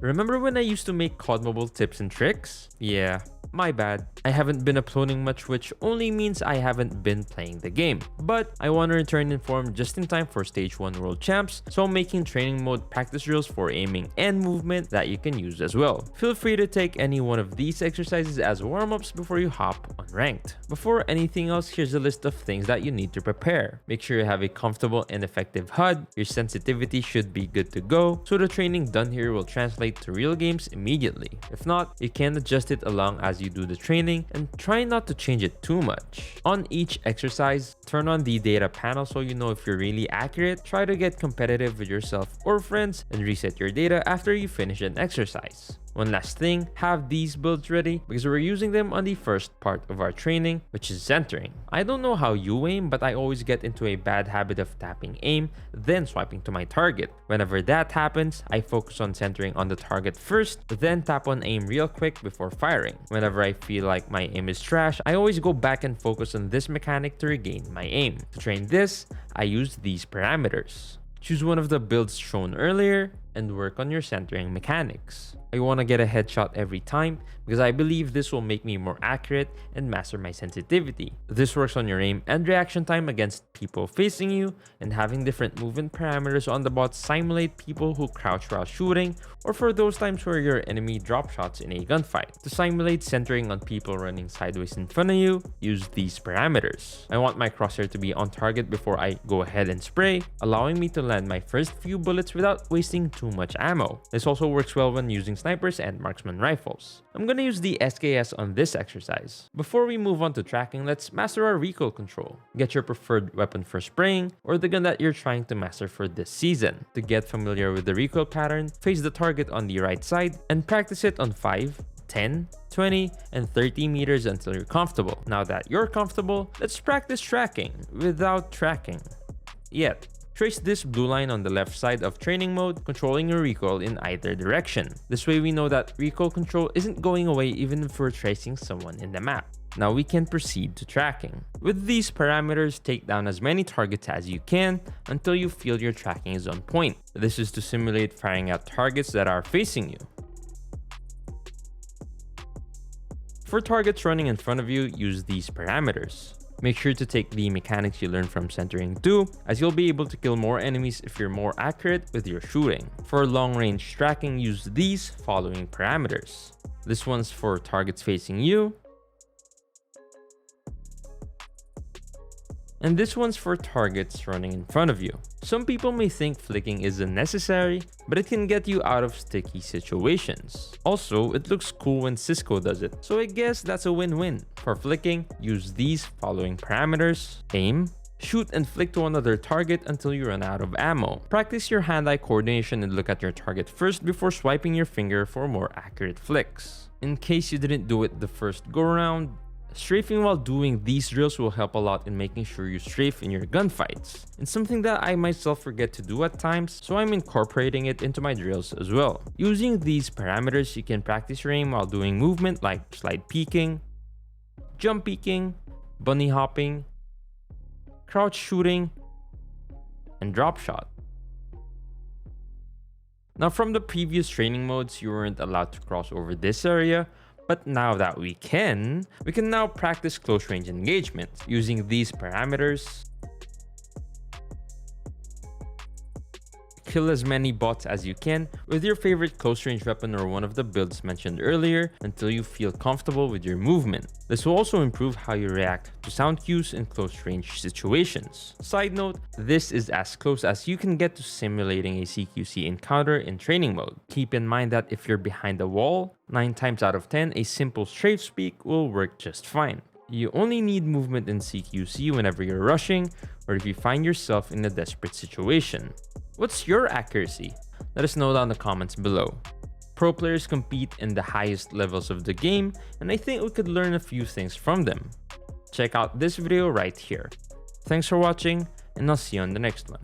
Remember when I used to make COD Mobile tips and tricks? Yeah, my bad. I haven't been uploading much, which only means I haven't been playing the game. But I want to return in form just in time for Stage 1 World Champs, so I'm making training mode practice drills for aiming and movement that you can use as well. Feel free to take any one of these exercises as warm-ups before you hop on ranked. Before anything else, here's a list of things that you need to prepare. Make sure you have a comfortable and effective HUD, your sensitivity should be good to go, so the training done here will translate to real games immediately. If not, you can adjust it along as you do the training and try not to change it too much. On each exercise, turn on the data panel so you know if you're really accurate. Try to get competitive with yourself or friends and reset your data after you finish an exercise. One last thing, have these builds ready because we're using them on the first part of our training, which is centering. I don't know how you aim, but I always get into a bad habit of tapping aim, then swiping to my target. Whenever that happens, I focus on centering on the target first, then tap on aim real quick before firing. Whenever I feel like my aim is trash, I always go back and focus on this mechanic to regain my aim. To train this, I use these parameters. Choose one of the builds shown earlier and work on your centering mechanics. I want to get a headshot every time because I believe this will make me more accurate and master my sensitivity. This works on your aim and reaction time against people facing you, and having different movement parameters on the bot simulate people who crouch while shooting, or for those times where your enemy drop shots in a gunfight. To simulate centering on people running sideways in front of you, use these parameters. I want my crosshair to be on target before I go ahead and spray, allowing me to land my first few bullets without wasting too much ammo. This also works well when using snipers and marksman rifles. I'm gonna use the SKS on this exercise. Before we move on to tracking, let's master our recoil control. Get your preferred weapon for spraying or the gun that you're trying to master for this season. To get familiar with the recoil pattern, face the target on the right side and practice it on 5, 10, 20, and 30 meters until you're comfortable. Now that you're comfortable, let's practice tracking without tracking yet. Trace this blue line on the left side of training mode, controlling your recoil in either direction. This way we know that recoil control isn't going away even if we're tracing someone in the map. Now we can proceed to tracking. With these parameters, take down as many targets as you can until you feel your tracking is on point. This is to simulate firing at targets that are facing you. For targets running in front of you, use these parameters. Make sure to take the mechanics you learned from centering too, as you'll be able to kill more enemies if you're more accurate with your shooting. For long range tracking, use these following parameters. This one's for targets facing you, and this one's for targets running in front of you. Some people may think flicking is unnecessary, but it can get you out of sticky situations. Also, it looks cool when Cisco does it, so I guess that's a win-win. For flicking, use these following parameters. Aim, shoot and flick to another target until you run out of ammo. Practice your hand-eye coordination and look at your target first before swiping your finger for more accurate flicks. In case you didn't do it the first go-around, strafing while doing these drills will help a lot in making sure you strafe in your gunfights. It's something that I myself forget to do at times, so I'm incorporating it into my drills as well. Using these parameters, you can practice your aim while doing movement like slide peeking, jump peeking, bunny hopping, crouch shooting, and drop shot. Now from the previous training modes, you weren't allowed to cross over this area, but now that we can now practice close range engagement using these parameters. Kill as many bots as you can with your favorite close range weapon or one of the builds mentioned earlier until you feel comfortable with your movement. This will also improve how you react to sound cues in close range situations. Side note, this is as close as you can get to simulating a CQC encounter in training mode. Keep in mind that if you're behind a wall, 9 times out of 10, a simple strafe speak will work just fine. You only need movement in CQC whenever you're rushing or if you find yourself in a desperate situation. What's your accuracy? Let us know down in the comments below. Pro players compete in the highest levels of the game, and I think we could learn a few things from them. Check out this video right here. Thanks for watching, and I'll see you on the next one.